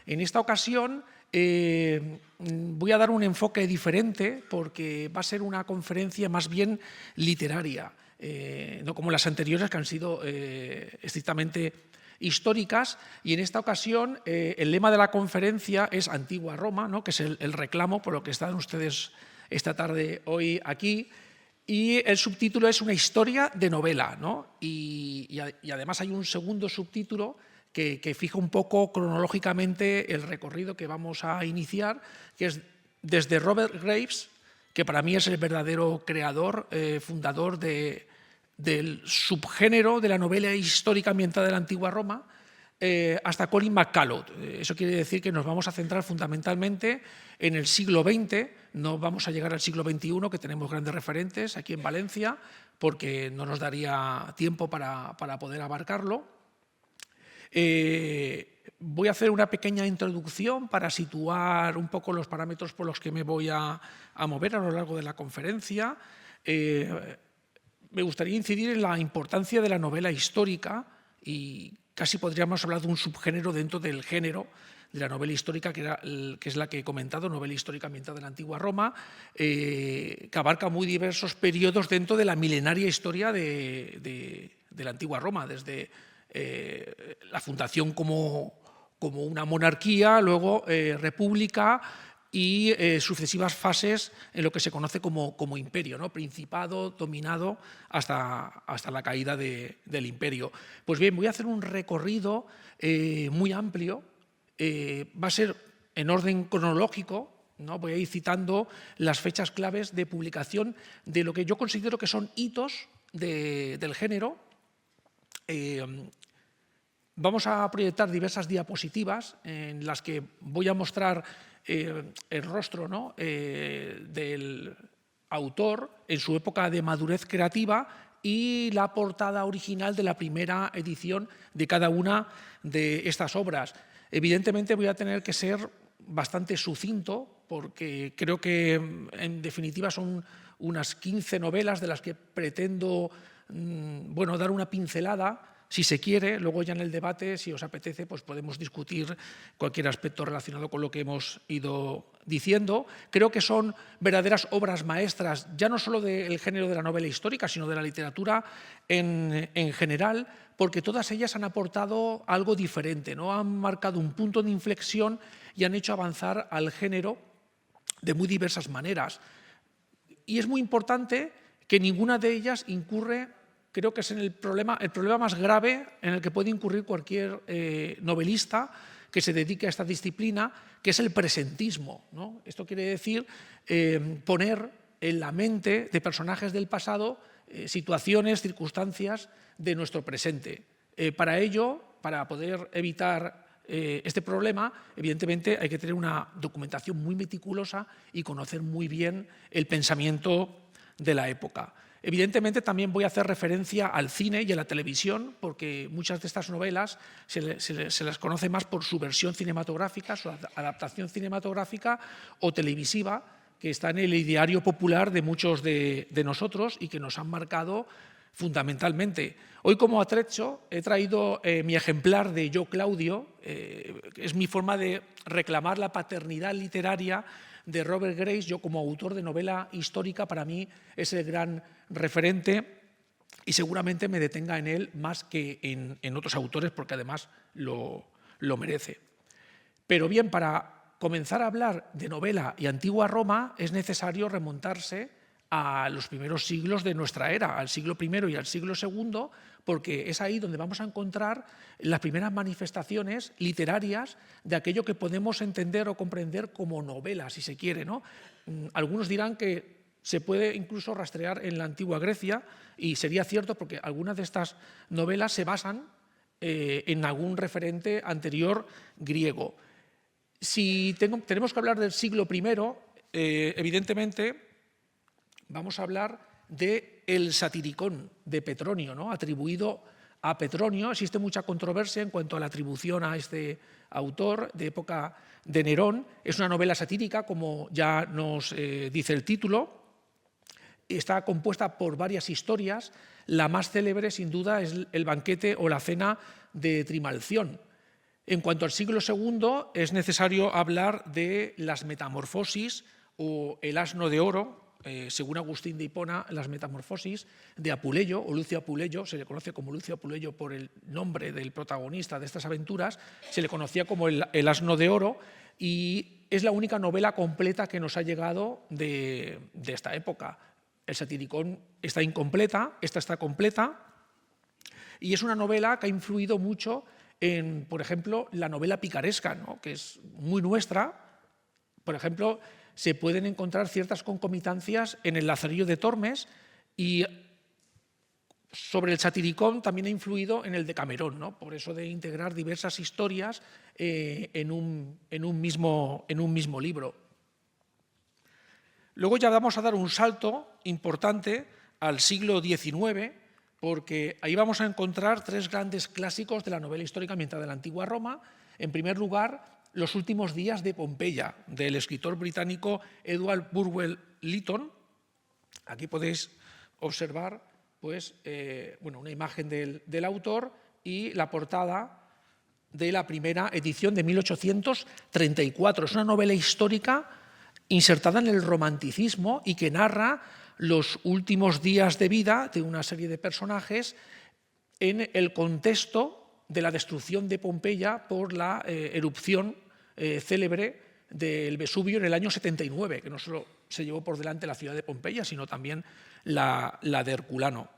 En esta ocasión voy a dar un enfoque diferente porque va a ser una conferencia más bien literaria, no como las anteriores que han sido estrictamente históricas, y en esta ocasión el lema de la conferencia es Antigua Roma, ¿no?, que es el reclamo por lo que están ustedes esta tarde hoy aquí, y el subtítulo es Una historia de novela, ¿no? y además hay un segundo subtítulo que fija un poco cronológicamente el recorrido que vamos a iniciar, que es desde Robert Graves, que para mí es el verdadero creador, fundador del subgénero de la novela histórica ambientada en la antigua Roma, hasta Colin McCullough. Eso quiere decir que nos vamos a centrar fundamentalmente en el siglo XX, no vamos a llegar al siglo XXI, que tenemos grandes referentes aquí en Valencia, porque no nos daría tiempo para poder abarcarlo. Voy a hacer una pequeña introducción para situar un poco los parámetros por los que me voy a mover a lo largo de la conferencia. Me gustaría incidir en la importancia de la novela histórica y casi podríamos hablar de un subgénero dentro del género de la novela histórica, que es la que he comentado, novela histórica ambientada en la antigua Roma, que abarca muy diversos periodos dentro de la milenaria historia de la antigua Roma, desde la fundación como una monarquía, luego república y sucesivas fases en lo que se conoce como imperio, ¿no?, principado, dominado, hasta la caída del imperio. Pues bien, voy a hacer un recorrido muy amplio, va a ser en orden cronológico, ¿no? Voy a ir citando las fechas claves de publicación de lo que yo considero que son hitos del género. Vamos a proyectar diversas diapositivas en las que voy a mostrar el rostro, ¿no?, del autor en su época de madurez creativa y la portada original de la primera edición de cada una de estas obras. Evidentemente voy a tener que ser bastante sucinto porque creo que en definitiva son unas 15 novelas de las que pretendo dar una pincelada, si se quiere. Luego ya en el debate, si os apetece, pues podemos discutir cualquier aspecto relacionado con lo que hemos ido diciendo. Creo que son verdaderas obras maestras, ya no solo del género de la novela histórica, sino de la literatura en general, porque todas ellas han aportado algo diferente, ¿no? Han marcado un punto de inflexión y han hecho avanzar al género de muy diversas maneras. Y es muy importante que ninguna de ellas incurre, creo que es el problema más grave en el que puede incurrir cualquier novelista que se dedique a esta disciplina, que es el presentismo, ¿no? Esto quiere decir poner en la mente de personajes del pasado situaciones, circunstancias de nuestro presente. Para ello, para poder evitar este problema, evidentemente hay que tener una documentación muy meticulosa y conocer muy bien el pensamiento de la época. Evidentemente también voy a hacer referencia al cine y a la televisión, porque muchas de estas novelas se las conoce más por su versión cinematográfica, su adaptación cinematográfica o televisiva, que está en el ideario popular de muchos de nosotros y que nos han marcado fundamentalmente. Hoy, como atrecho, he traído mi ejemplar de Yo, Claudio, que es mi forma de reclamar la paternidad literaria de Robert Graves. Yo, como autor de novela histórica, para mí es el gran referente y seguramente me detenga en él más que en otros autores, porque además lo merece. Pero bien, para comenzar a hablar de novela y antigua Roma es necesario remontarse a los primeros siglos de nuestra era, al siglo I y al siglo II, porque es ahí donde vamos a encontrar las primeras manifestaciones literarias de aquello que podemos entender o comprender como novela, si se quiere, ¿no? Algunos dirán que se puede incluso rastrear en la antigua Grecia, y sería cierto porque algunas de estas novelas se basan en algún referente anterior griego. Si tenemos que hablar del siglo I, evidentemente vamos a hablar del Satiricón de Petronio, ¿no?, atribuido a Petronio. Existe mucha controversia en cuanto a la atribución a este autor de época de Nerón. Es una novela satírica, como ya nos dice el título. Está compuesta por varias historias. La más célebre, sin duda, es el banquete o la cena de Trimalción. En cuanto al siglo II, es necesario hablar de las metamorfosis o el asno de oro, según Agustín de Hipona, las metamorfosis de Apuleyo o Lucio Apuleyo, se le conoce como Lucio Apuleyo por el nombre del protagonista de estas aventuras, se le conocía como el asno de oro, y es la única novela completa que nos ha llegado de esta época. El Satiricón está incompleta, esta está completa, y es una novela que ha influido mucho en, por ejemplo, la novela picaresca, ¿no?, que es muy nuestra. Por ejemplo, se pueden encontrar ciertas concomitancias en el Lazarillo de Tormes, y sobre el Satiricón también ha influido en el Decamerón, ¿no?, por eso de integrar diversas historias en un mismo libro. Luego ya vamos a dar un salto importante al siglo XIX, porque ahí vamos a encontrar tres grandes clásicos de la novela histórica mientras de la antigua Roma. En primer lugar, Los últimos días de Pompeya, del escritor británico Edward Burwell Lytton. Aquí podéis observar pues, una imagen del autor y la portada de la primera edición de 1834. Es una novela histórica insertada en el romanticismo y que narra los últimos días de vida de una serie de personajes en el contexto de la destrucción de Pompeya por la erupción célebre del Vesubio en el año 79, que no solo se llevó por delante la ciudad de Pompeya, sino también la de Herculano.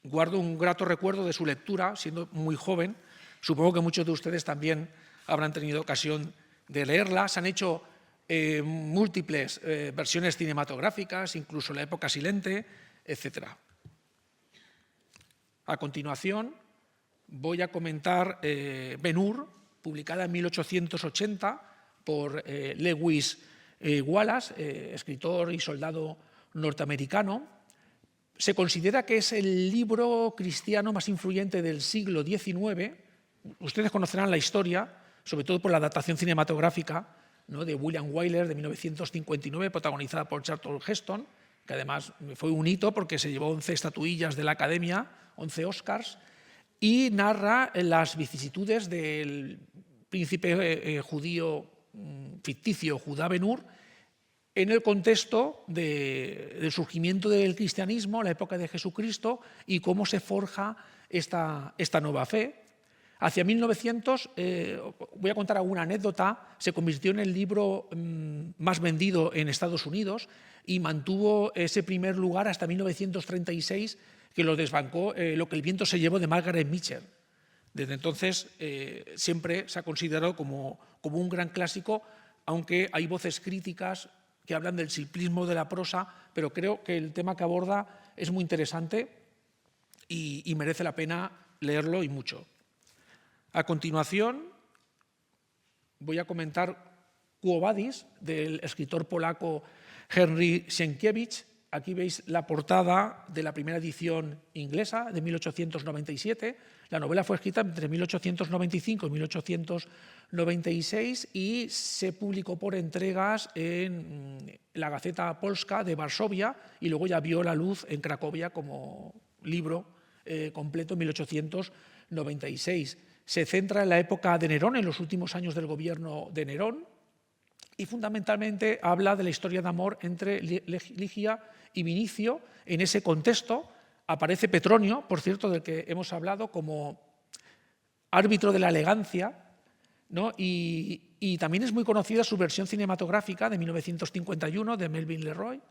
Guardo un grato recuerdo de su lectura, siendo muy joven. Supongo que muchos de ustedes también habrán tenido ocasión de leerla. Se han hecho múltiples versiones cinematográficas, incluso la época silente, etc. A continuación voy a comentar Ben-Hur, publicada en 1880 por Lewis Wallace, escritor y soldado norteamericano. Se considera que es el libro cristiano más influyente del siglo XIX. Ustedes conocerán la historia, sobre todo por la adaptación cinematográfica, ¿no?, de William Wyler de 1959, protagonizada por Charlton Heston, que además fue un hito porque se llevó 11 estatuillas de la Academia, 11 Oscars, y narra las vicisitudes del príncipe judío ficticio Judá Ben-Hur en el contexto del surgimiento del cristianismo, la época de Jesucristo, y cómo se forja esta nueva fe. Hacia 1900, voy a contar alguna anécdota, se convirtió en el libro más vendido en Estados Unidos y mantuvo ese primer lugar hasta 1936, que lo desbancó Lo que el viento se llevó de Margaret Mitchell. Desde entonces siempre se ha considerado como un gran clásico, aunque hay voces críticas que hablan del simplismo de la prosa, pero creo que el tema que aborda es muy interesante y merece la pena leerlo y mucho. A continuación voy a comentar Quo Vadis, del escritor polaco Henryk Sienkiewicz. Aquí veis la portada de la primera edición inglesa de 1897. La novela fue escrita entre 1895 y 1896 y se publicó por entregas en la Gaceta Polska de Varsovia y luego ya vio la luz en Cracovia como libro completo en 1896. Se centra en la época de Nerón, en los últimos años del gobierno de Nerón, y fundamentalmente habla de la historia de amor entre Ligia y Vinicio. En ese contexto aparece Petronio, por cierto, del que hemos hablado, como árbitro de la elegancia, ¿no? Y también es muy conocida su versión cinematográfica de 1951 de Melvin Leroy,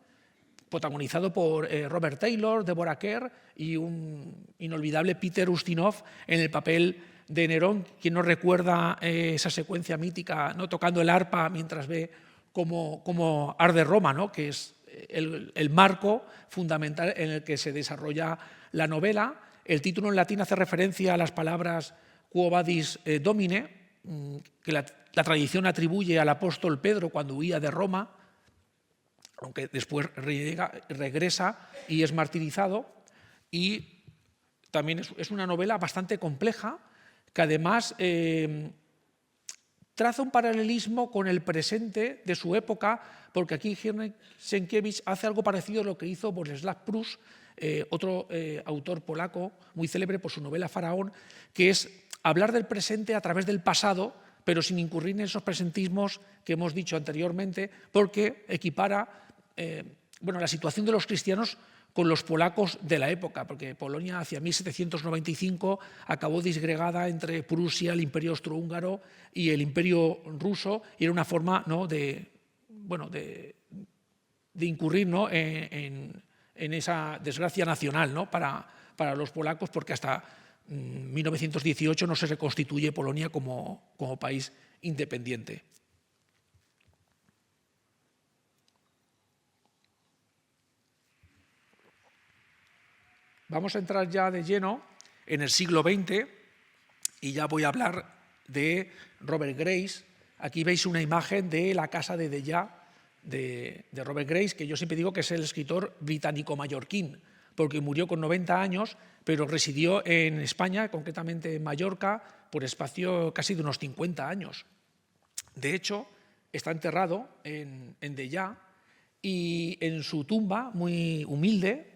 protagonizado por Robert Taylor, Deborah Kerr y un inolvidable Peter Ustinov en el papel de Nerón. Quien no recuerda esa secuencia mítica, ¿no?, tocando el arpa mientras ve cómo arde Roma, ¿no?, que es el marco fundamental en el que se desarrolla la novela. El título en latín hace referencia a las palabras Quo Vadis Domine, que la tradición atribuye al apóstol Pedro cuando huía de Roma, aunque después regresa y es martirizado. Y también es una novela bastante compleja, que además traza un paralelismo con el presente de su época, porque aquí Henryk Sienkiewicz hace algo parecido a lo que hizo Bolesław Prus, otro autor polaco muy célebre por su novela Faraón, que es hablar del presente a través del pasado, pero sin incurrir en esos presentismos que hemos dicho anteriormente, porque equipara la situación de los cristianos con los polacos de la época, porque Polonia hacia 1795 acabó disgregada entre Prusia, el Imperio Austrohúngaro y el Imperio Ruso, y era una forma, ¿no?, de incurrir, ¿no?, en esa desgracia nacional, ¿no?, para los polacos, porque hasta 1918 no se reconstituye Polonia como país independiente. Vamos a entrar ya de lleno en el siglo XX y ya voy a hablar de Robert Grace. Aquí veis una imagen de la casa de Dellà de Robert Grace, que yo siempre digo que es el escritor británico-mallorquín, porque murió con 90 años, pero residió en España, concretamente en Mallorca, por espacio casi de unos 50 años. De hecho, está enterrado en Dellà y en su tumba, muy humilde,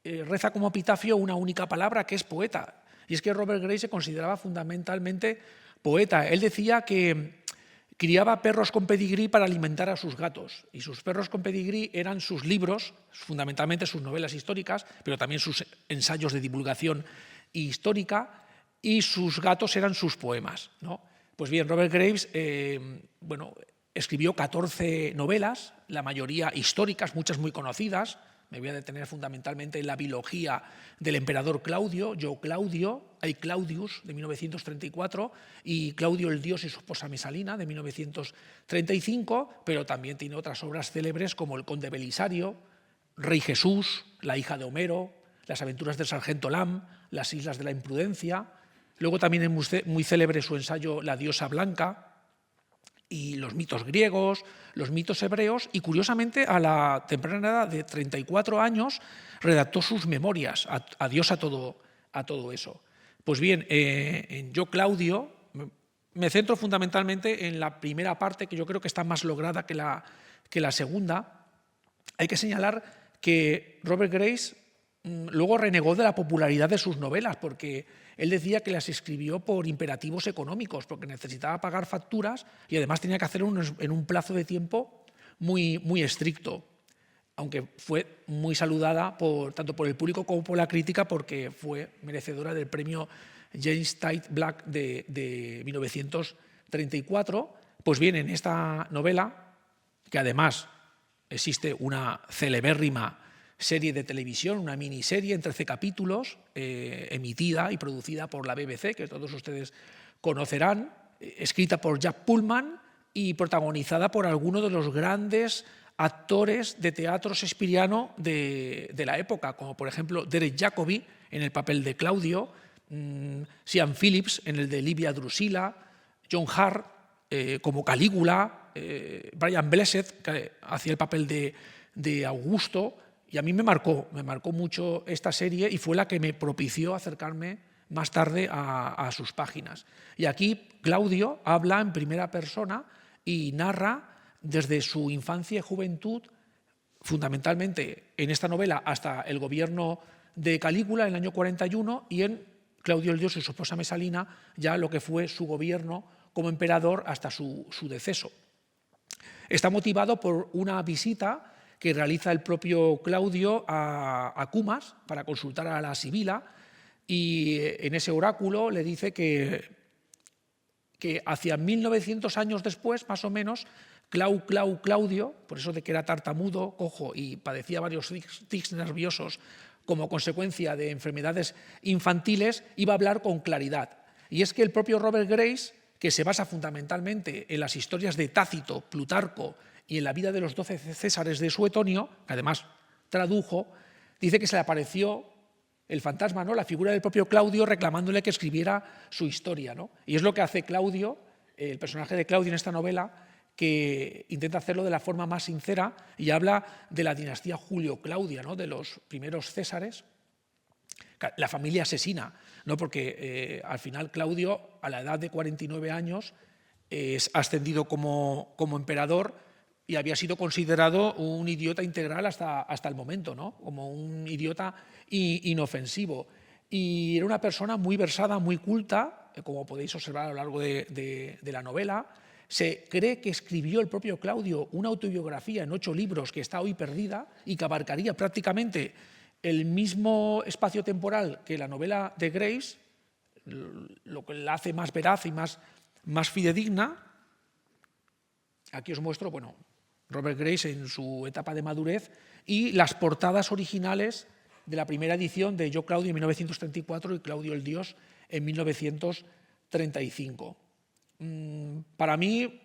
reza como epitafio una única palabra, que es poeta. Y es que Robert Grace se consideraba fundamentalmente poeta. Él decía que criaba perros con pedigrí para alimentar a sus gatos, y sus perros con pedigrí eran sus libros, fundamentalmente sus novelas históricas, pero también sus ensayos de divulgación histórica, y sus gatos eran sus poemas, ¿no? Pues bien, Robert Graves escribió 14 novelas, la mayoría históricas, muchas muy conocidas. Me voy a detener fundamentalmente en la biología del emperador Claudio, Yo Claudio, hay Claudius, de 1934, y Claudio el Dios y su esposa Mesalina, de 1935, pero también tiene otras obras célebres como El Conde Belisario, Rey Jesús, La hija de Homero, Las aventuras del sargento Lam, Las islas de la imprudencia. Luego también es muy célebre su ensayo La diosa blanca, y los mitos griegos, los mitos hebreos, y curiosamente a la temprana edad de 34 años redactó sus memorias, adiós a todo eso. Pues bien, en Yo Claudio me centro fundamentalmente en la primera parte, que yo creo que está más lograda que la segunda. Hay que señalar que Robert Grace luego renegó de la popularidad de sus novelas, porque él decía que las escribió por imperativos económicos, porque necesitaba pagar facturas y además tenía que hacerlo en un plazo de tiempo muy, muy estricto, aunque fue muy saludada tanto por el público como por la crítica, porque fue merecedora del premio James Tait Black de 1934. Pues bien, en esta novela, que además existe una celebérrima serie de televisión, una miniserie en 13 capítulos, emitida y producida por la BBC, que todos ustedes conocerán, escrita por Jack Pullman y protagonizada por algunos de los grandes actores de teatro shakespeariano de la época, como por ejemplo Derek Jacobi en el papel de Claudio, Sean Phillips en el de Livia Drusilla, John Hart como Calígula, Brian Blessed, que hacía el papel de Augusto. Y a mí me marcó mucho esta serie y fue la que me propició acercarme más tarde a sus páginas. Y aquí Claudio habla en primera persona y narra desde su infancia y juventud, fundamentalmente en esta novela hasta el gobierno de Calígula en el año 41, y en Claudio el Dios y su esposa Mesalina ya lo que fue su gobierno como emperador hasta su deceso. Está motivado por una visita que realiza el propio Claudio a Cumas para consultar a la Sibila, y en ese oráculo le dice que hacia 1900 años después, más o menos, Claudio, por eso de que era tartamudo, cojo y padecía varios tics nerviosos como consecuencia de enfermedades infantiles, iba a hablar con claridad. Y es que el propio Robert Grace, que se basa fundamentalmente en las historias de Tácito, Plutarco y en la vida de los 12 césares de Suetonio, que además tradujo, dice que se le apareció el fantasma, ¿no?, la figura del propio Claudio reclamándole que escribiera su historia, ¿no? Y es lo que hace Claudio, el personaje de Claudio en esta novela, que intenta hacerlo de la forma más sincera y habla de la dinastía Julio-Claudia, ¿no?, de los primeros césares, la familia asesina, ¿no?, porque al final Claudio, a la edad de 49 años, es ascendido como emperador y había sido considerado un idiota integral hasta el momento, ¿no?, como un idiota inofensivo. Y era una persona muy versada, muy culta, como podéis observar a lo largo de la novela. Se cree que escribió el propio Claudio una autobiografía en 8 libros que está hoy perdida y que abarcaría prácticamente el mismo espacio temporal que la novela de Graves, lo que la hace más veraz y más fidedigna. Aquí os muestro, bueno, Robert Graves en su etapa de madurez y las portadas originales de la primera edición de Yo, Claudio en 1934 y Claudio el Dios en 1935. Para mí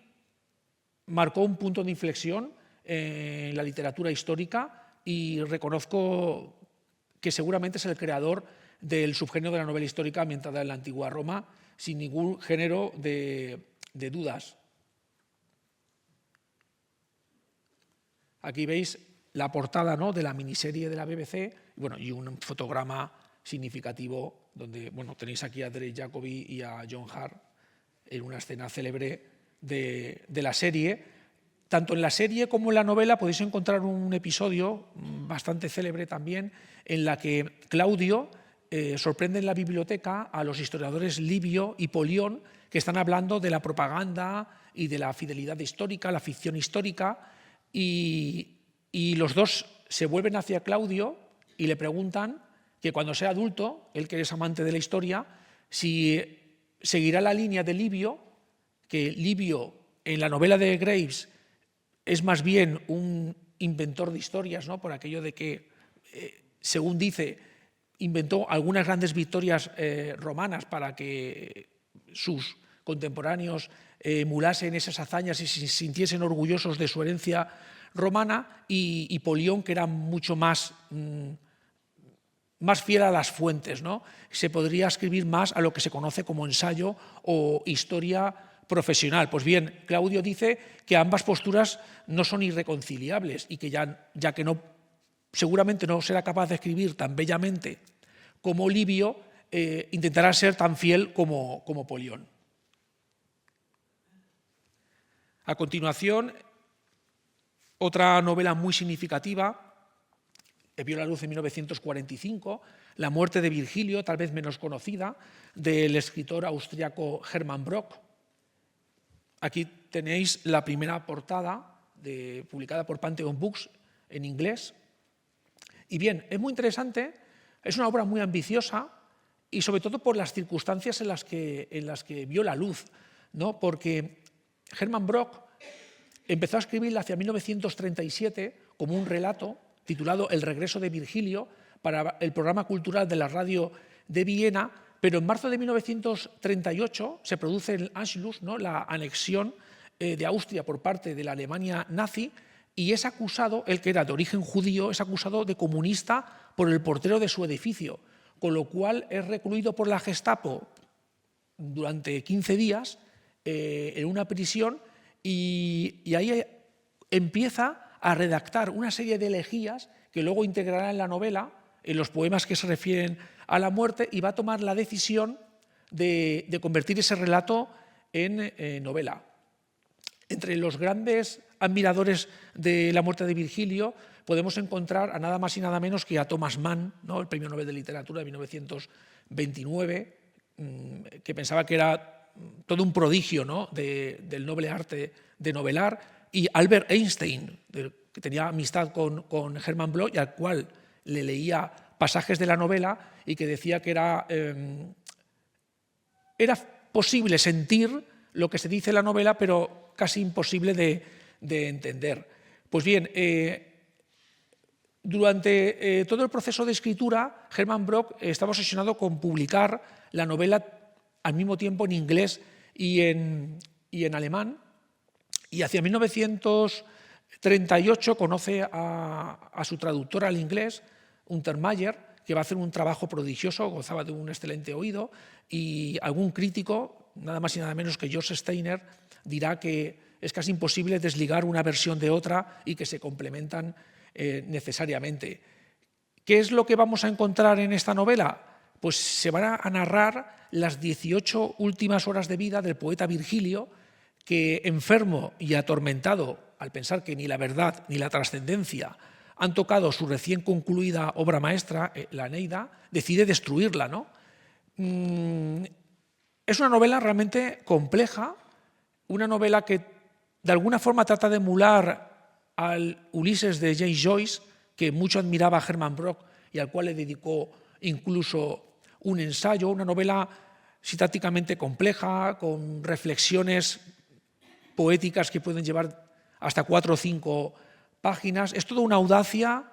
marcó un punto de inflexión en la literatura histórica y reconozco que seguramente es el creador del subgénero de la novela histórica ambientada en la antigua Roma, sin ningún género de dudas. Aquí veis la portada, ¿no?, de la miniserie de la BBC, y un fotograma significativo donde tenéis aquí a Drake Jacobi y a John Hart en una escena célebre de la serie. Tanto en la serie como en la novela podéis encontrar un episodio bastante célebre también en la que Claudio sorprende en la biblioteca a los historiadores Livio y Polión, que están hablando de la propaganda y de la fidelidad histórica, la ficción histórica, y los dos se vuelven hacia Claudio y le preguntan que cuando sea adulto, él que es amante de la historia, si seguirá la línea de Livio, que Livio en la novela de Graves es más bien un inventor de historias, ¿no?, por aquello de que, según dice, inventó algunas grandes victorias romanas para que sus contemporáneos emulasen esas hazañas y se sintiesen orgullosos de su herencia romana, y Polión, que era mucho más fiel a las fuentes, ¿no? Se podría escribir más a lo que se conoce como ensayo o historia profesional. Pues bien, Claudio dice que ambas posturas no son irreconciliables y que ya que seguramente no será capaz de escribir tan bellamente como Livio, intentará ser tan fiel como Polión. A continuación, otra novela muy significativa que vio la luz en 1945, La muerte de Virgilio, tal vez menos conocida, del escritor austriaco Hermann Brock. Aquí tenéis la primera portada publicada por Pantheon Books en inglés. Y bien, es muy interesante, es una obra muy ambiciosa y sobre todo por las circunstancias en las que vio la luz, ¿no? Porque Hermann Brock empezó a escribirla hacia 1937 como un relato titulado El regreso de Virgilio para el programa cultural de la radio de Viena, pero en marzo de 1938 se produce el Anschluss, ¿no?, la anexión de Austria por parte de la Alemania nazi, y es acusado, él que era de origen judío, es acusado de comunista por el portero de su edificio, con lo cual es recluido por la Gestapo durante 15 días en una prisión, y ahí empieza a redactar una serie de elegías que luego integrará en la novela, en los poemas que se refieren a la muerte, y va a tomar la decisión de convertir ese relato en novela. Entre los grandes admiradores de La muerte de Virgilio podemos encontrar a nada más y nada menos que a Thomas Mann, ¿no?, el Premio Nobel de Literatura de 1929, que pensaba que era todo un prodigio, ¿no?, del noble arte de novelar, y Albert Einstein, que tenía amistad con Hermann Bloch y al cual le leía pasajes de la novela y que decía que era posible sentir lo que se dice en la novela, pero casi imposible de entender. Pues bien, durante todo el proceso de escritura, Hermann Bloch estaba obsesionado con publicar la novela al mismo tiempo en inglés y en alemán, y hacia 1938 conoce a su traductora al inglés, Untermeyer, que va a hacer un trabajo prodigioso, gozaba de un excelente oído, y algún crítico, nada más y nada menos que George Steiner, dirá que es casi imposible desligar una versión de otra y que se complementan necesariamente. ¿Qué es lo que vamos a encontrar en esta novela? Pues se van a narrar las 18 últimas horas de vida del poeta Virgilio, que, enfermo y atormentado al pensar que ni la verdad ni la trascendencia han tocado su recién concluida obra maestra, la Eneida, decide destruirla, ¿no? Es una novela realmente compleja, una novela que de alguna forma trata de emular al Ulises de James Joyce, que mucho admiraba a Herman Brock y al cual le dedicó incluso un ensayo, una novela sintácticamente compleja, con reflexiones poéticas que pueden llevar hasta 4 o 5 páginas. Es toda una audacia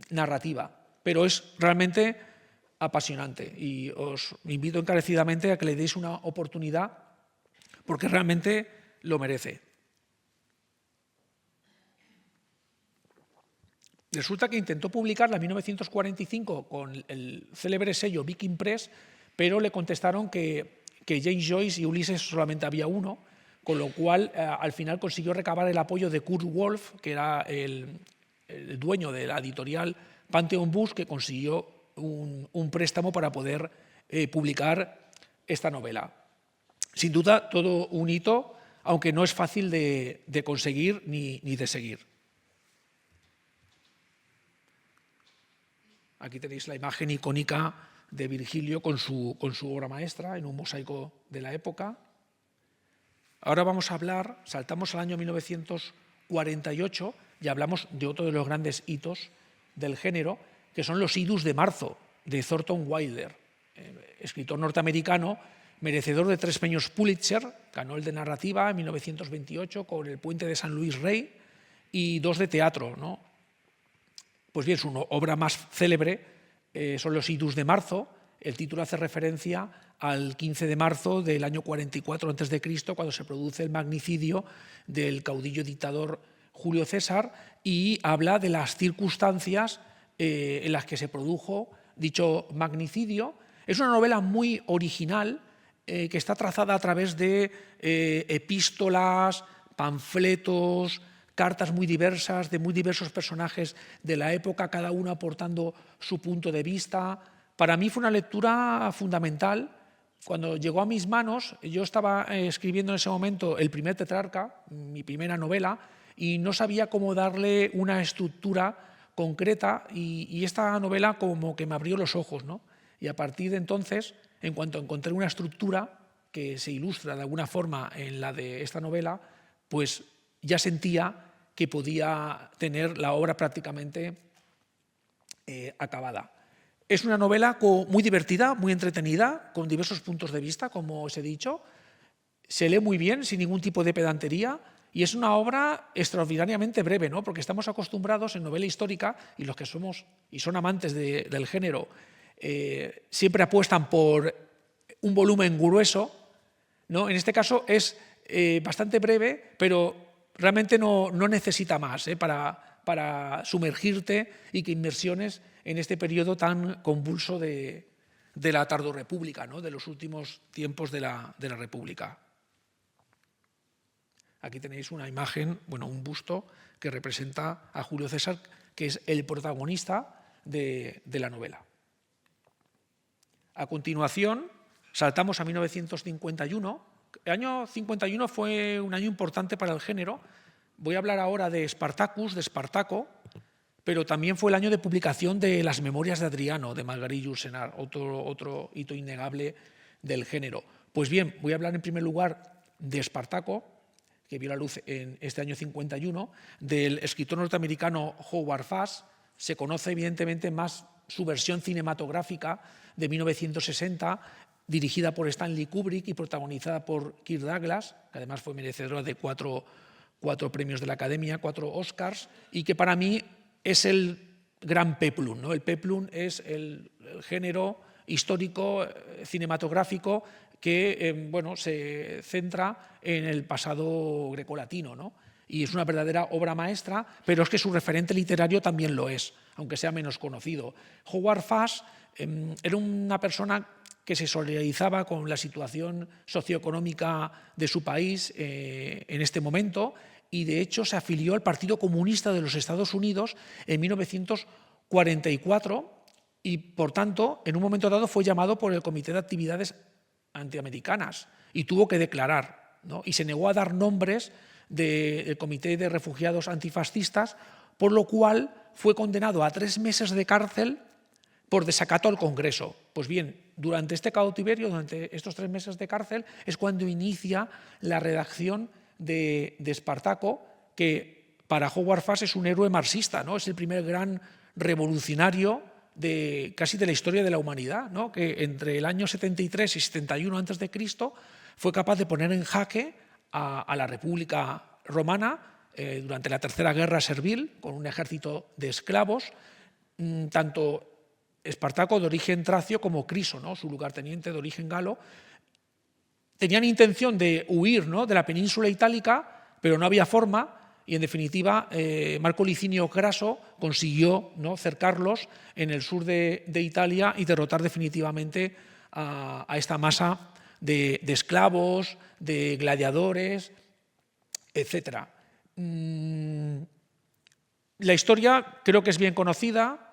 narrativa, pero es realmente apasionante y os invito encarecidamente a que le deis una oportunidad porque realmente lo merece. Resulta que intentó publicarla en 1945 con el célebre sello Viking Press, pero le contestaron que James Joyce y Ulises solamente había uno, con lo cual al final consiguió recabar el apoyo de Kurt Wolff, que era el dueño de la editorial Pantheon Books, que consiguió un préstamo para poder publicar esta novela. Sin duda, todo un hito, aunque no es fácil de conseguir ni de seguir. Aquí tenéis la imagen icónica de Virgilio con su obra maestra en un mosaico de la época. Ahora vamos a hablar, saltamos al año 1948 y hablamos de otro de los grandes hitos del género, que son los Idus de marzo, de Thornton Wilder, escritor norteamericano, merecedor de 3 premios Pulitzer, ganó el de narrativa en 1928 con El puente de San Luis Rey y 2 de teatro, ¿no? Pues bien, su obra más célebre son los Idus de marzo. El título hace referencia al 15 de marzo del año 44 a.C., cuando se produce el magnicidio del caudillo dictador Julio César, y habla de las circunstancias en las que se produjo dicho magnicidio. Es una novela muy original que está trazada a través de epístolas, panfletos, cartas muy diversas, de muy diversos personajes de la época, cada uno aportando su punto de vista. Para mí fue una lectura fundamental. Cuando llegó a mis manos, yo estaba escribiendo en ese momento El primer tetrarca, mi primera novela, y no sabía cómo darle una estructura concreta, y esta novela como que me abrió los ojos, ¿no? Y a partir de entonces, en cuanto encontré una estructura que se ilustra de alguna forma en la de esta novela, pues ya sentía que podía tener la obra prácticamente acabada. Es una novela muy divertida, muy entretenida, con diversos puntos de vista, como os he dicho. Se lee muy bien, sin ningún tipo de pedantería, y es una obra extraordinariamente breve, ¿no? Porque estamos acostumbrados en novela histórica, y los que somos y son amantes del género siempre apuestan por un volumen grueso, ¿no? En este caso es bastante breve, pero realmente no necesita más para sumergirte y que inmersiones en este periodo tan convulso de la tardorrepública, ¿no? De los últimos tiempos de la República. Aquí tenéis una imagen, bueno, un busto que representa a Julio César, que es el protagonista de la novela. A continuación, saltamos a 1951. El año 51 fue un año importante para el género. Voy a hablar ahora de Spartacus, de Espartaco, pero también fue el año de publicación de Las Memorias de Adriano, de Marguerite Yourcenar, otro hito innegable del género. Pues bien, voy a hablar en primer lugar de Espartaco, que vio la luz en este año 51, del escritor norteamericano Howard Phillips. Se conoce evidentemente más su versión cinematográfica de 1960, dirigida por Stanley Kubrick y protagonizada por Kirk Douglas, que además fue merecedora de cuatro premios de la Academia, 4 Oscars, y que para mí es el gran peplum, ¿no? El peplum es el género histórico cinematográfico que bueno, se centra en el pasado grecolatino, ¿no? Y es una verdadera obra maestra, pero es que su referente literario también lo es, aunque sea menos conocido. Howard Phillips era una persona que se solidarizaba con la situación socioeconómica de su país en este momento, y de hecho se afilió al Partido Comunista de los Estados Unidos en 1944 y, por tanto, en un momento dado fue llamado por el Comité de Actividades Antiamericanas y tuvo que declarar, ¿no? Y se negó a dar nombres del Comité de Refugiados Antifascistas, por lo cual fue condenado a 3 meses de cárcel por desacato al Congreso. Pues bien, durante este cautiverio, durante estos 3 meses de cárcel, es cuando inicia la redacción de Espartaco, que para Howard Fast es un héroe marxista, ¿no? Es el primer gran revolucionario casi de la historia de la humanidad, ¿no? Que entre el año 73 y 71 a.C. fue capaz de poner en jaque a la República Romana durante la Tercera Guerra Servil, con un ejército de esclavos, tanto Espartaco, de origen tracio, como Criso, ¿no? Su lugarteniente de origen galo, tenían intención de huir, ¿no?, de la península itálica, pero no había forma, y en definitiva Marco Licinio Craso consiguió, ¿no?, cercarlos en el sur de Italia y derrotar definitivamente a esta masa de esclavos, de gladiadores, etc. La historia creo que es bien conocida.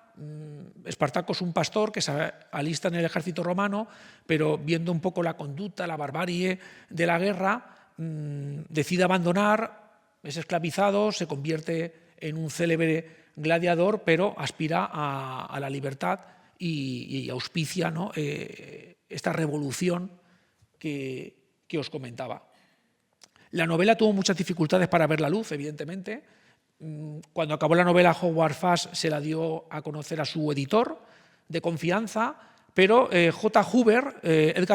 Espartaco es un pastor que se alista en el ejército romano, pero viendo un poco la conducta, la barbarie de la guerra, decide abandonar, es esclavizado, se convierte en un célebre gladiador, pero aspira a la libertad y auspicia, ¿no?, esta revolución que os comentaba. La novela tuvo muchas dificultades para ver la luz, evidentemente. Cuando acabó la novela, Howard Fast se la dio a conocer a su editor de confianza, pero Edgar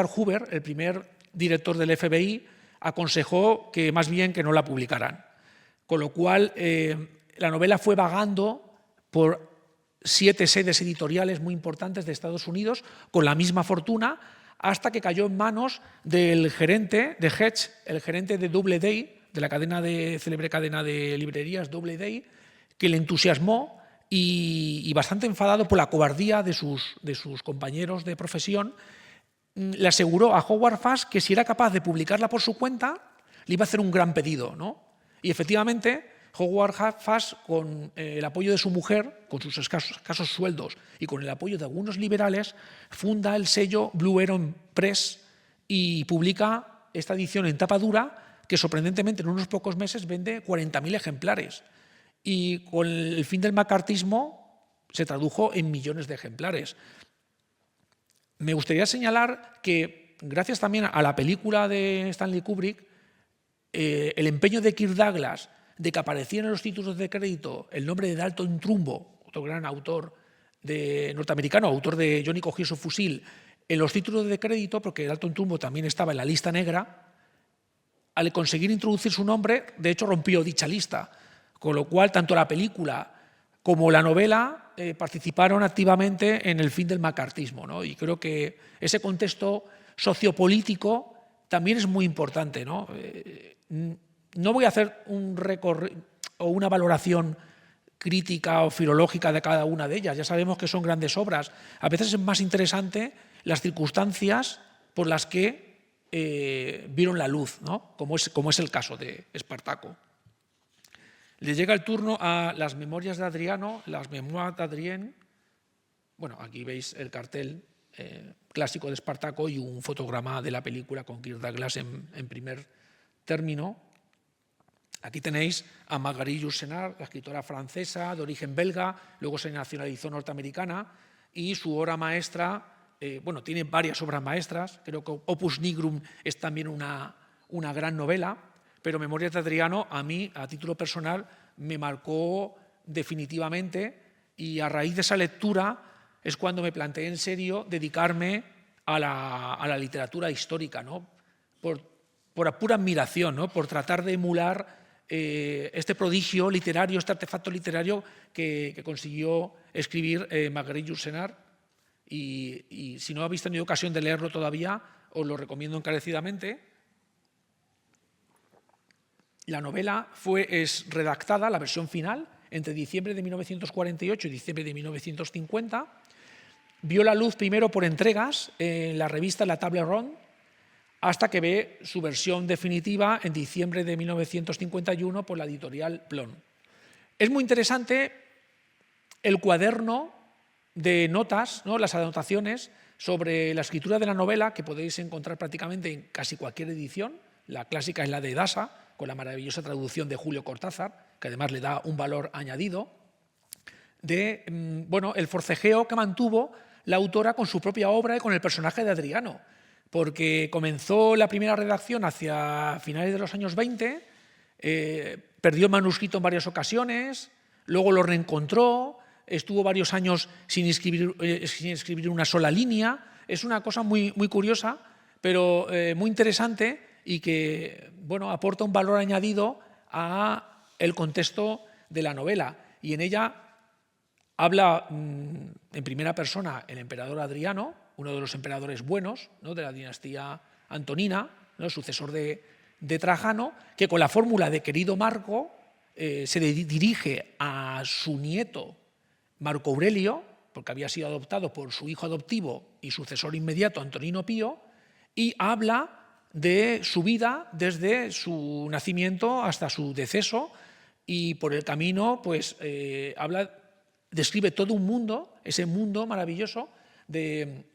Hoover, el primer director del FBI, aconsejó que más bien que no la publicaran. Con lo cual, la novela fue vagando por 7 sedes editoriales muy importantes de Estados Unidos con la misma fortuna, hasta que cayó en manos del gerente de Hedge, el gerente de Doubleday, de la célebre cadena de librerías Doubleday, que le entusiasmó y bastante enfadado por la cobardía de sus compañeros de profesión, le aseguró a Howard Fast que si era capaz de publicarla por su cuenta, le iba a hacer un gran pedido, ¿no? Y efectivamente, Howard Fast, con el apoyo de su mujer, con sus escasos sueldos y con el apoyo de algunos liberales, funda el sello Blue Heron Press y publica esta edición en tapa dura, que sorprendentemente en unos pocos meses vende 40.000 ejemplares. Y con el fin del macartismo se tradujo en millones de ejemplares. Me gustaría señalar que, gracias también a la película de Stanley Kubrick, el empeño de Kirk Douglas de que apareciera en los títulos de crédito el nombre de Dalton Trumbo, otro gran autor norteamericano, autor de Johnny cogió su fusil, en los títulos de crédito, porque Dalton Trumbo también estaba en la lista negra, al conseguir introducir su nombre, de hecho rompió dicha lista, con lo cual tanto la película como la novela participaron activamente en el fin del macartismo, ¿no? Y creo que ese contexto sociopolítico también es muy importante, ¿no? No voy a hacer un recorrido o una valoración crítica o filológica de cada una de ellas, ya sabemos que son grandes obras. A veces es más interesante las circunstancias por las que vieron la luz, ¿no?, como es el caso de Espartaco. Le llega el turno a las memorias de Adriano, las Mémoires d'Adrien. Bueno, aquí veis el cartel clásico de Espartaco y un fotograma de la película con Kirk Douglas en primer término. Aquí tenéis a Marguerite Yourcenar, la escritora francesa de origen belga, luego se nacionalizó norteamericana, y su obra maestra, bueno, tiene varias obras maestras, creo que Opus Nigrum es también una gran novela, pero Memorias de Adriano a mí, a título personal, me marcó definitivamente, y a raíz de esa lectura es cuando me planteé en serio dedicarme a la literatura histórica, ¿no?, por pura admiración, ¿no?, por tratar de emular este prodigio literario, este artefacto literario que consiguió escribir Marguerite Yourcenar. Y si no habéis tenido ocasión de leerlo todavía, os lo recomiendo encarecidamente. La novela es redactada, la versión final, entre diciembre de 1948 y diciembre de 1950. Vio la luz primero por entregas en la revista La Table Ronde, hasta que ve su versión definitiva en diciembre de 1951 por la editorial Plon. Es muy interesante el cuaderno de notas, ¿no?, las anotaciones sobre la escritura de la novela, que podéis encontrar prácticamente en casi cualquier edición. La clásica es la de Dasa, con la maravillosa traducción de Julio Cortázar, que además le da un valor añadido, de el forcejeo que mantuvo la autora con su propia obra y con el personaje de Adriano, porque comenzó la primera redacción hacia finales de los años 20, perdió el manuscrito en varias ocasiones, luego lo reencontró, estuvo varios años sin escribir una sola línea. Es una cosa muy, muy curiosa, pero muy interesante y que, bueno, aporta un valor añadido al contexto de la novela. Y en ella habla en primera persona el emperador Adriano, uno de los emperadores buenos, ¿no?, de la dinastía antonina, ¿no?, sucesor de Trajano, que con la fórmula de querido Marco se dirige a su nieto Marco Aurelio, porque había sido adoptado por su hijo adoptivo y sucesor inmediato Antonino Pío, y habla de su vida desde su nacimiento hasta su deceso, y por el camino pues describe todo un mundo, ese mundo maravilloso de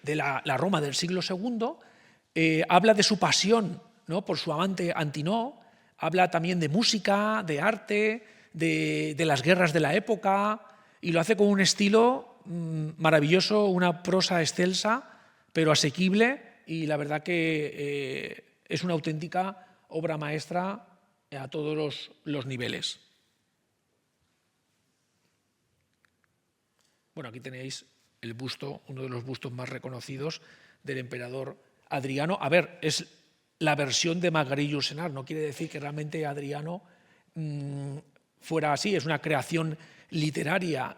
la Roma del siglo II. Habla de su pasión, ¿no?, por su amante Antinoo, habla también de música, de arte, de las guerras de la época, y lo hace con un estilo maravilloso, una prosa excelsa, pero asequible, y la verdad que es una auténtica obra maestra a todos los niveles. Bueno, aquí tenéis el busto, uno de los bustos más reconocidos del emperador Adriano. A ver, es la versión de Marguerite Yourcenar, no quiere decir que realmente Adriano fuera así, es una creación literaria.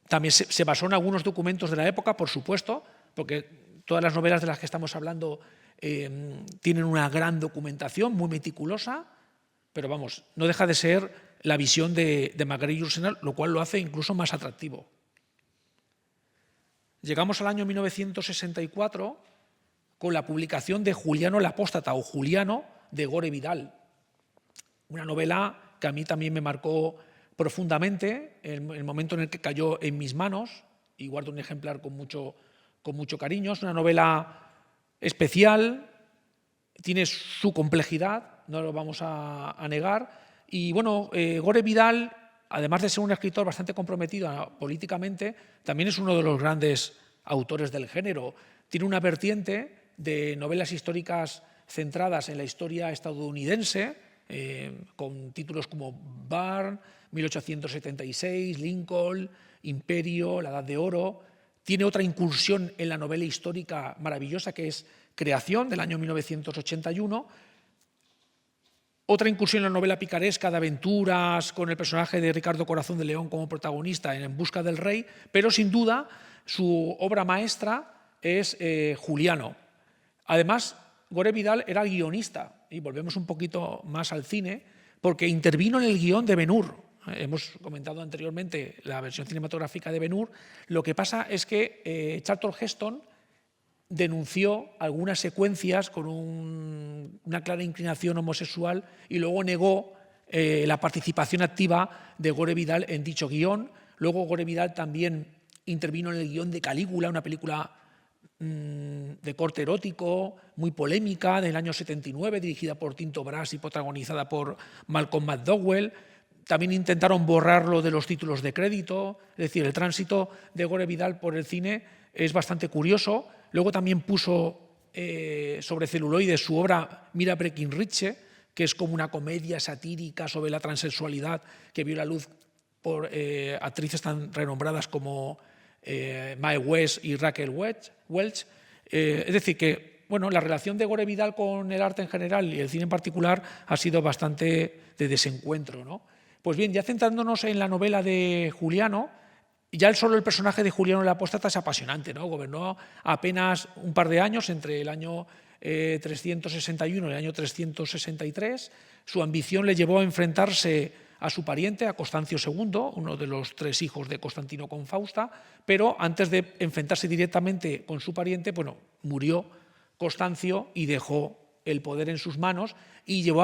También se basó en algunos documentos de la época, por supuesto, porque todas las novelas de las que estamos hablando tienen una gran documentación, muy meticulosa, pero vamos, no deja de ser la visión de Marguerite Yourcenar, lo cual lo hace incluso más atractivo. Llegamos al año 1964 con la publicación de Juliano el Apóstata, o Juliano, de Gore Vidal, una novela que a mí también me marcó profundamente el momento en el que cayó en mis manos, y guardo un ejemplar con mucho cariño. Es una novela especial, tiene su complejidad, no lo vamos a negar, y bueno, Gore Vidal, además de ser un escritor bastante comprometido políticamente, también es uno de los grandes autores del género. Tiene una vertiente de novelas históricas centradas en la historia estadounidense, con títulos como Barn, 1876, Lincoln, Imperio, La Edad de Oro. Tiene otra incursión en la novela histórica maravillosa, que es Creación, del año 1981. Otra incursión en la novela picaresca de aventuras, con el personaje de Ricardo Corazón de León como protagonista en Busca del Rey, pero sin duda su obra maestra es Juliano. Además, Gore Vidal era guionista, y volvemos un poquito más al cine, porque intervino en el guión de Ben-Hur. Hemos comentado anteriormente la versión cinematográfica de Ben-Hur. Lo que pasa es que Charlton Heston denunció algunas secuencias con una clara inclinación homosexual y luego negó la participación activa de Gore Vidal en dicho guión. Luego Gore Vidal también intervino en el guión de Calígula, una película de corte erótico, muy polémica, del año 79, dirigida por Tinto Brass y protagonizada por Malcolm McDowell. También intentaron borrarlo de los títulos de crédito. Es decir, el tránsito de Gore Vidal por el cine es bastante curioso. Luego también puso sobre celuloide su obra Mira Breckinridge, que es como una comedia satírica sobre la transexualidad que vio la luz por actrices tan renombradas como Mae West y Raquel Welch. Es decir, que bueno, la relación de Gore Vidal con el arte en general y el cine en particular ha sido bastante de desencuentro, ¿no? Pues bien, ya centrándonos en la novela de Juliano, ya solo el personaje de Juliano el Apóstata es apasionante, ¿no? Gobernó apenas un par de años, entre el año 361 y el año 363. Su ambición le llevó a enfrentarse a su pariente, a Constancio II, uno de los 3 hijos de Constantino con Fausta, pero antes de enfrentarse directamente con su pariente, bueno, murió Constancio y dejó el poder en sus manos y llevó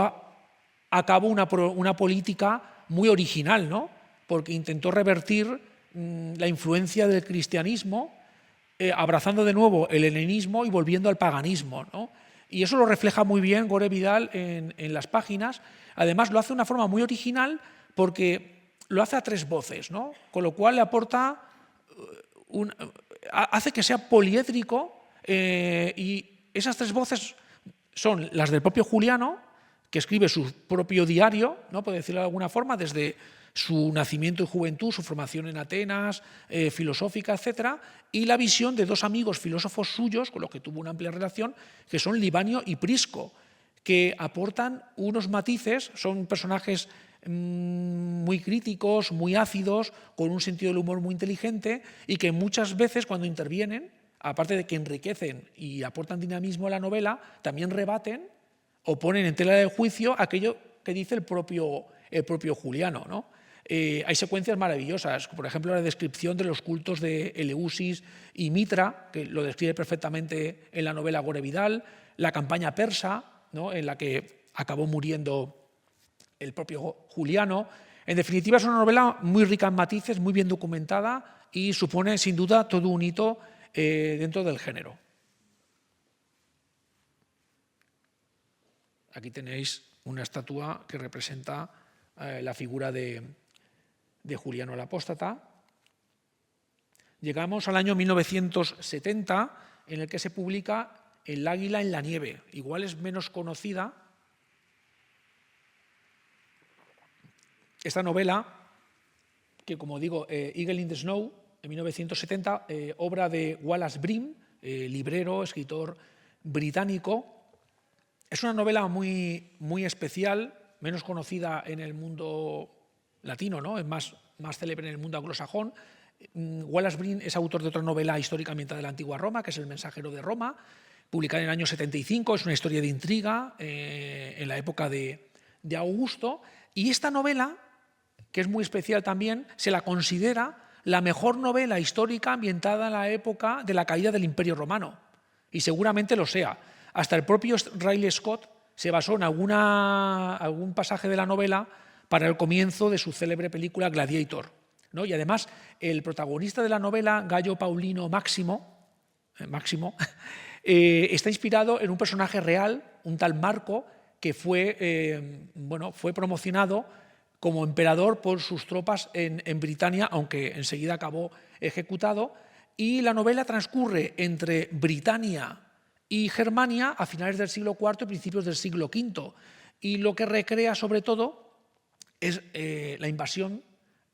a cabo una política muy original, ¿no? Porque intentó revertir la influencia del cristianismo, abrazando de nuevo el helenismo y volviendo al paganismo, ¿no? Y eso lo refleja muy bien Gore Vidal en las páginas. Además, lo hace de una forma muy original porque lo hace a 3 voces, ¿no? Con lo cual le aporta hace que sea poliédrico, y esas tres voces son las del propio Juliano, que escribe su propio diario, ¿no?, por decirlo de alguna forma, desde su nacimiento y juventud, su formación en Atenas, filosófica, etcétera, y la visión de dos amigos filósofos suyos, con los que tuvo una amplia relación, que son Libanio y Prisco, que aportan unos matices, son personajes muy críticos, muy ácidos, con un sentido del humor muy inteligente, y que muchas veces cuando intervienen, aparte de que enriquecen y aportan dinamismo a la novela, también rebaten o ponen en tela de juicio aquello que dice el propio Juliano, ¿no? Hay secuencias maravillosas, por ejemplo, la descripción de los cultos de Eleusis y Mitra, que lo describe perfectamente en la novela Gore Vidal, la campaña persa, ¿no?, en la que acabó muriendo el propio Juliano. En definitiva, es una novela muy rica en matices, muy bien documentada y supone, sin duda, todo un hito dentro del género. Aquí tenéis una estatua que representa la figura de Juliano el Apóstata. Llegamos al año 1970, en el que se publica El águila en la nieve. Igual es menos conocida esta novela, que, como digo, Eagle in the Snow, en 1970, obra de Wallace Brim, librero, escritor británico. Es una novela muy, muy especial, menos conocida en el mundo latino, ¿no?, es más célebre en el mundo anglosajón. Wallace Brim es autor de otra novela histórica ambientada de la antigua Roma, que es El mensajero de Roma, publicada en el año 75, es una historia de intriga en la época de Augusto, y esta novela, que es muy especial también, se la considera la mejor novela histórica ambientada en la época de la caída del Imperio Romano, y seguramente lo sea. Hasta el propio Riley Scott se basó en algún pasaje de la novela para el comienzo de su célebre película Gladiator, ¿no? Y además, el protagonista de la novela, Gayo Paulino Máximo, está inspirado en un personaje real, un tal Marco, que fue promocionado como emperador por sus tropas en Britania, aunque enseguida acabó ejecutado. Y la novela transcurre entre Britania y Germania a finales del siglo IV y principios del siglo V. Y lo que recrea, sobre todo, es la invasión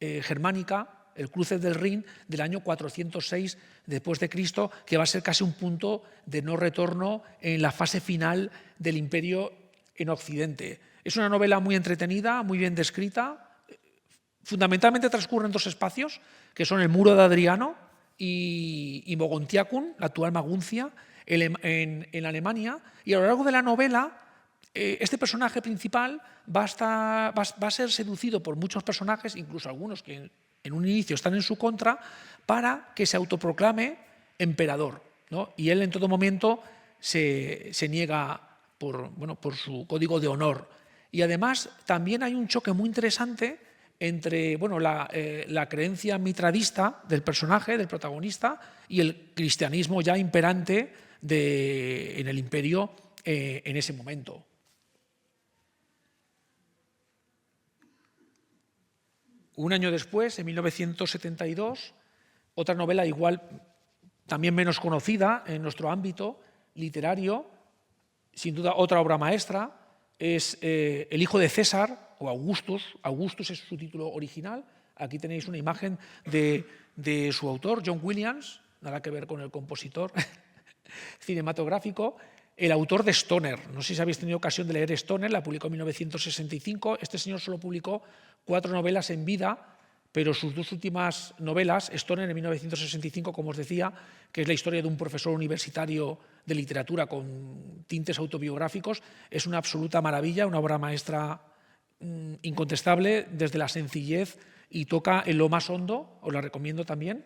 germánica, el cruce del Rin del año 406 después de Cristo, que va a ser casi un punto de no retorno en la fase final del imperio en Occidente. Es una novela muy entretenida, muy bien descrita. Fundamentalmente transcurre en dos espacios, que son el Muro de Adriano y Mogontiacum, la actual Maguncia, en Alemania. Y a lo largo de la novela, este personaje principal va a ser seducido por muchos personajes, incluso algunos que en un inicio están en su contra, para que se autoproclame emperador, ¿no? Y él en todo momento se niega por su código de honor. Y además también hay un choque muy interesante entre la creencia mitradista del personaje, del protagonista, y el cristianismo ya imperante en el imperio en ese momento. Un año después, en 1972, otra novela igual, también menos conocida en nuestro ámbito literario, sin duda otra obra maestra, es El hijo de César, o Augustus. Augustus es su título original. Aquí tenéis una imagen de su autor, John Williams, nada que ver con el compositor cinematográfico, el autor de Stoner. No sé si habéis tenido ocasión de leer Stoner, la publicó en 1965. Este señor solo publicó 4 novelas en vida, pero sus 2 últimas novelas, Stoner en 1965, como os decía, que es la historia de un profesor universitario de literatura con tintes autobiográficos, es una absoluta maravilla, una obra maestra incontestable desde la sencillez y toca en lo más hondo, os la recomiendo también.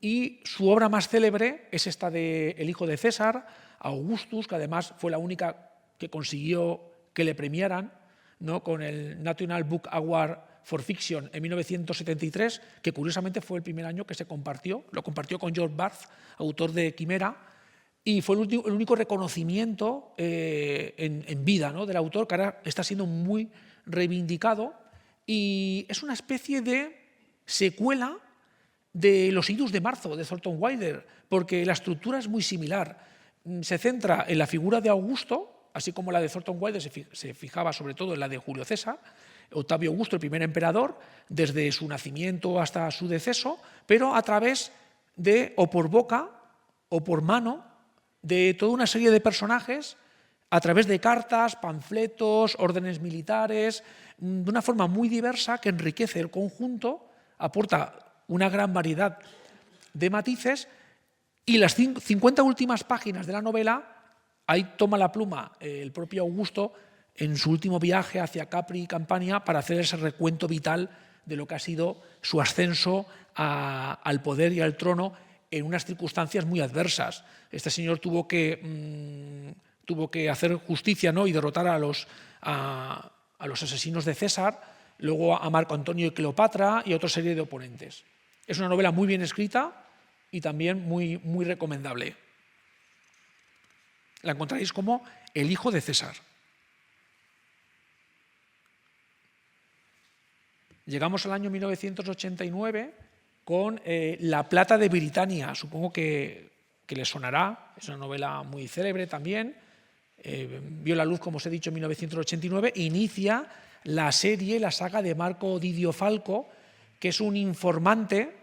Y su obra más célebre es esta de El hijo de César, Augustus, que además fue la única que consiguió que le premiaran, ¿no?, con el National Book Award for Fiction en 1973, que curiosamente fue el primer año que se compartió. Lo compartió con George Barth, autor de Quimera, y fue el único reconocimiento en vida, ¿no?, del autor, que ahora está siendo muy reivindicado, y es una especie de secuela de Los idus de marzo, de Thornton Wilder, porque la estructura es muy similar. Se centra en la figura de Augusto, así como la de Thornton Wilder se fijaba sobre todo en la de Julio César, Octavio Augusto, el primer emperador, desde su nacimiento hasta su deceso, pero a través de, o por boca, o por mano, de toda una serie de personajes, a través de cartas, panfletos, órdenes militares, de una forma muy diversa que enriquece el conjunto, aporta una gran variedad de matices, y las 50 últimas páginas de la novela, ahí toma la pluma el propio Augusto en su último viaje hacia Capri y Campania para hacer ese recuento vital de lo que ha sido su ascenso al poder y al trono en unas circunstancias muy adversas. Este señor tuvo que hacer justicia, ¿no?, y derrotar a los asesinos de César, luego a Marco Antonio y Cleopatra y a otra serie de oponentes. Es una novela muy bien escrita y también muy, muy recomendable. La encontraréis como El hijo de César. Llegamos al año 1989 con La plata de Britania. Supongo que les sonará, es una novela muy célebre también. Vio la luz, como os he dicho, en 1989. Inicia la serie, la saga de Marco Didio Falco, que es un informante.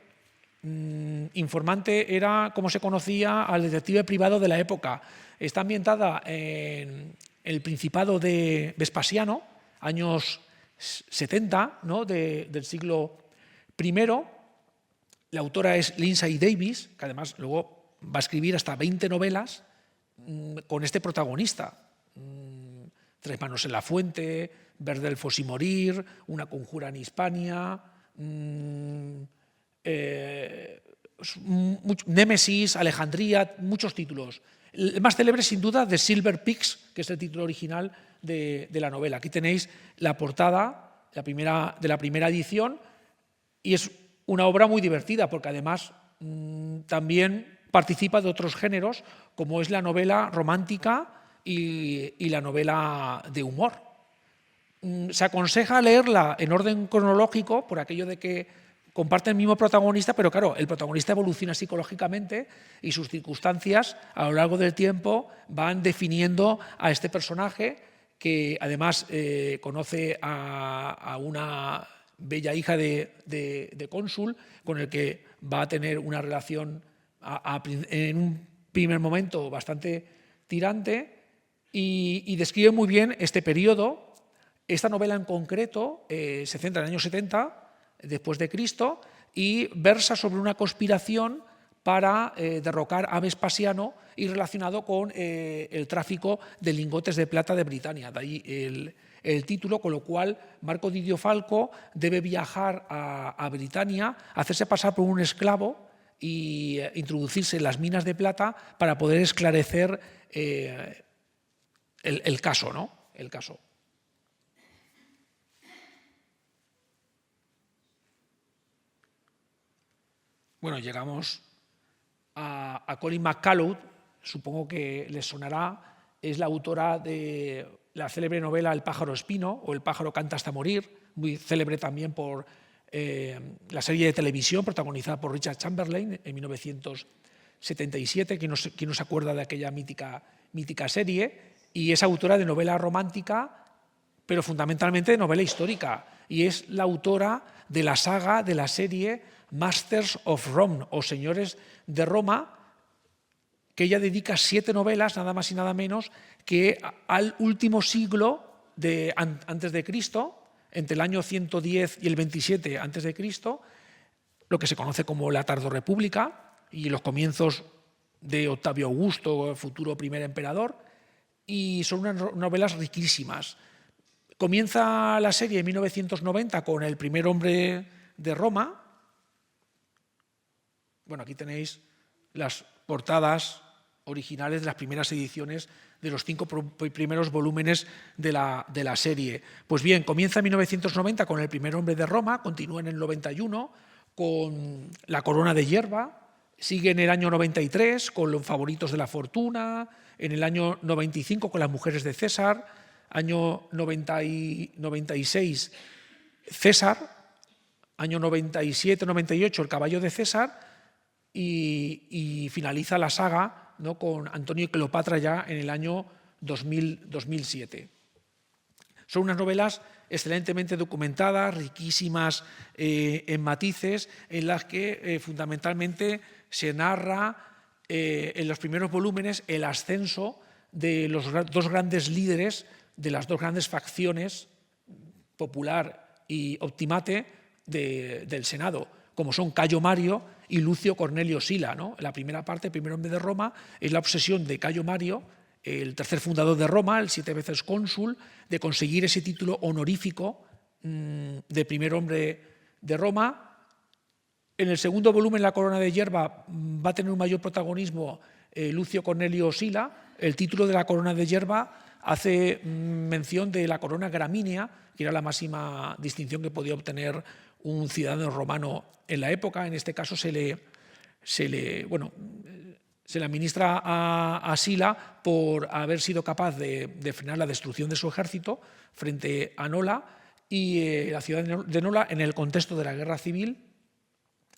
Informante era como se conocía al detective privado de la época. Está ambientada en el Principado de Vespasiano, años 70, ¿no?, del siglo I. La autora es Lindsay Davis, que además luego va a escribir hasta 20 novelas con este protagonista. Tres manos en la fuente, Ver delfos y morir, Una conjura en Hispania, Némesis, Alejandría, muchos títulos. El más célebre, sin duda, The Silver Pigs, que es el título original de la novela. Aquí tenéis la portada de la primera edición y es una obra muy divertida porque además también participa de otros géneros como es la novela romántica y la novela de humor. Se aconseja leerla en orden cronológico por aquello de que comparte el mismo protagonista, pero claro, el protagonista evoluciona psicológicamente y sus circunstancias a lo largo del tiempo van definiendo a este personaje que además conoce a una bella hija de cónsul con el que va a tener una relación en un primer momento bastante tirante y describe muy bien este periodo. Esta novela en concreto se centra en el año 70 después de Cristo y versa sobre una conspiración para derrocar a Vespasiano y relacionado con el tráfico de lingotes de plata de Britania. De ahí el título, con lo cual Marco Didio Falco debe viajar a Britania, hacerse pasar por un esclavo y introducirse en las minas de plata para poder esclarecer el caso, ¿no? El caso. Bueno, llegamos a Colin McCullough, supongo que les sonará, es la autora de la célebre novela El pájaro espino o El pájaro canta hasta morir, muy célebre también por la serie de televisión protagonizada por Richard Chamberlain en 1977, ¿quién no se acuerda de aquella mítica serie? Y es autora de novela romántica, pero fundamentalmente de novela histórica, y es la autora de la saga, de la serie Masters of Rome, o Señores de Roma, que ella dedica 7 novelas, nada más y nada menos, que al último siglo antes de Cristo, entre el año 110 y el 27 antes de Cristo, lo que se conoce como la Tardorrepública y los comienzos de Octavio Augusto, futuro primer emperador, y son unas novelas riquísimas. Comienza la serie en 1990 con El primer hombre de Roma. Bueno, aquí tenéis las portadas originales de las primeras ediciones de los 5 primeros volúmenes de la serie. Pues bien, comienza en 1990 con El primer hombre de Roma, continúa en el 91 con La corona de hierba, sigue en el año 93 con Los favoritos de la fortuna, en el año 95 con Las mujeres de César, año 96 César, año 97-98, El caballo de César, y finaliza la saga, ¿no?, con Antonio y Cleopatra ya en el año 2007. Son unas novelas excelentemente documentadas, riquísimas en matices, en las que fundamentalmente se narra en los primeros volúmenes el ascenso de los dos grandes líderes de las dos grandes facciones, Popular y Optimate, del Senado, como son Cayo Mario y Lucio Cornelio Sila, ¿no? La primera parte, el primer hombre de Roma, es la obsesión de Cayo Mario, el tercer fundador de Roma, el 7 veces cónsul, de conseguir ese título honorífico de primer hombre de Roma. En el segundo volumen, La corona de hierba, va a tener un mayor protagonismo Lucio Cornelio Sila. El título de La corona de hierba hace mención de la corona gramínea, que era la máxima distinción que podía obtener un ciudadano romano en la época. En este caso se le administra a Sila por haber sido capaz de frenar la destrucción de su ejército frente a Nola y la ciudad de Nola en el contexto de la guerra civil,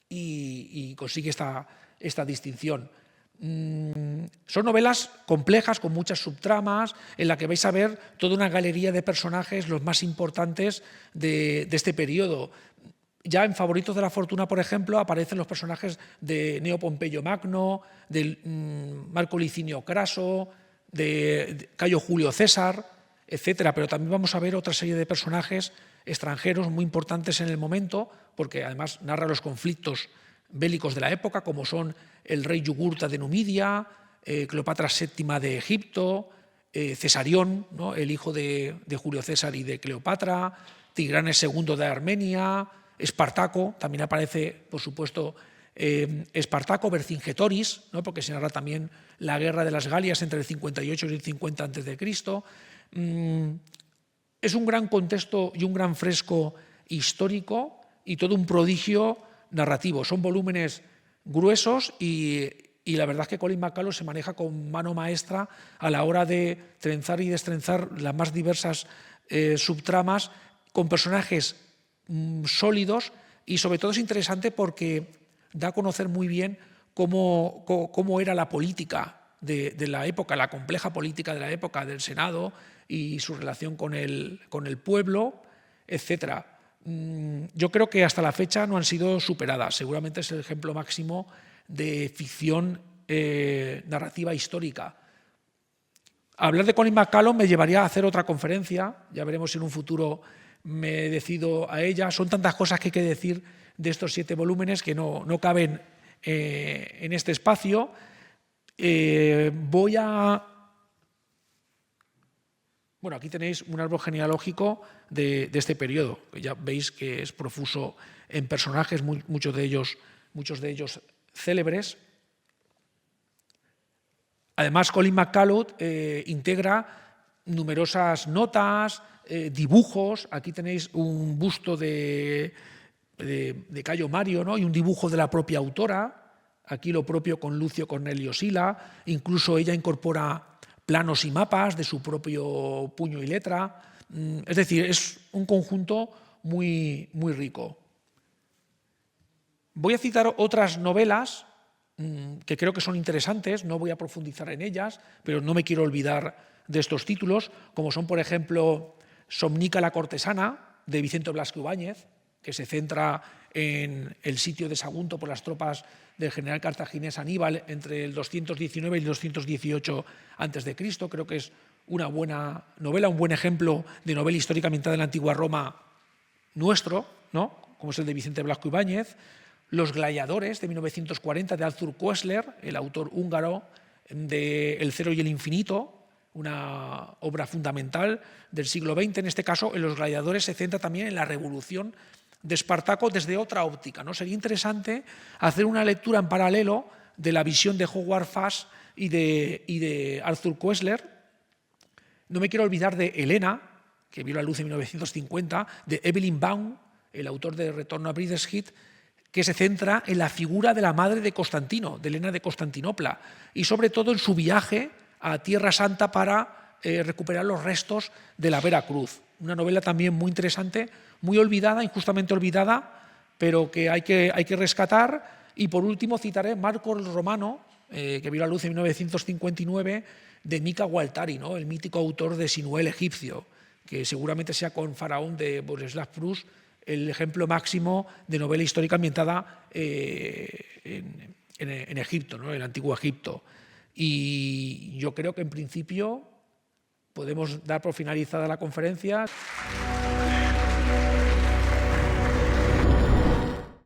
y consigue esta distinción. Son novelas complejas, con muchas subtramas, en la que vais a ver toda una galería de personajes, los más importantes de este periodo. Ya en Favoritos de la Fortuna, por ejemplo, aparecen los personajes de Neo Pompeyo Magno, de Marco Licinio Craso, de Cayo Julio César, etcétera. Pero también vamos a ver otra serie de personajes extranjeros muy importantes en el momento, porque además narra los conflictos bélicos de la época, como son el rey Yugurta de Numidia, Cleopatra VII de Egipto, Cesarión, ¿no?, el hijo de Julio César y de Cleopatra, Tigranes II de Armenia, Espartaco, también aparece, por supuesto, Espartaco, Vercingetoris, ¿no?, porque se narra también la guerra de las Galias entre el 58 y el 50 a.C. Es un gran contexto y un gran fresco histórico y todo un prodigio narrativo. Son volúmenes gruesos y la verdad es que Colin McCullough se maneja con mano maestra a la hora de trenzar y destrenzar las más diversas subtramas con personajes sólidos, y sobre todo es interesante porque da a conocer muy bien cómo era la política de la época, la compleja política de la época del Senado y su relación con el pueblo, etcétera. Yo creo que hasta la fecha no han sido superadas. Seguramente es el ejemplo máximo de ficción narrativa histórica. Hablar de Colin McCullough me llevaría a hacer otra conferencia, ya veremos si en un futuro me decido a ella. Son tantas cosas que hay que decir de estos 7 volúmenes que no caben en este espacio. Bueno, aquí tenéis un árbol genealógico de este periodo, que ya veis que es profuso en personajes, muchos de ellos célebres. Además, Colin McCullough integra numerosas notas, dibujos. Aquí tenéis un busto de Cayo Mario, ¿no?, y un dibujo de la propia autora. Aquí lo propio con Lucio Cornelio Sila. Incluso ella incorpora planos y mapas de su propio puño y letra. Es decir, es un conjunto muy, muy rico. Voy a citar otras novelas que creo que son interesantes, no voy a profundizar en ellas, pero no me quiero olvidar de estos títulos, como son, por ejemplo, Somnica la cortesana, de Vicente Blasco Ibáñez, que se centra en el sitio de Sagunto por las tropas del general cartaginés Aníbal entre el 219 y el 218 a.C. Creo que es una buena novela, un buen ejemplo de novela histórica ambientada en la antigua Roma nuestro, ¿no?, como es el de Vicente Blasco Ibáñez. Los gladiadores, de 1940, de Arthur Koestler, el autor húngaro de El cero y el infinito, una obra fundamental del siglo XX. En este caso, en Los gladiadores se centra también en la revolución de Espartaco desde otra óptica, ¿no? Sería interesante hacer una lectura en paralelo de la visión de Howard Fuss y de Arthur Koestler. No me quiero olvidar de Helena, que vio la luz en 1950, de Evelyn Baum, el autor de Retorno a Brideshead, que se centra en la figura de la madre de Constantino, de Helena de Constantinopla, y sobre todo en su viaje a Tierra Santa para recuperar los restos de la Vera Cruz. Una novela también muy interesante, muy olvidada, injustamente olvidada, pero que hay que rescatar. Y por último citaré Marco el Romano, que vio la luz en 1959, de Mika Waltari, ¿no? El mítico autor de Sinué el egipcio, que seguramente sea con Faraón de Boleslav Prus el ejemplo máximo de novela histórica ambientada en Egipto, ¿no? En el antiguo Egipto. Y yo creo que en principio podemos dar por finalizada la conferencia.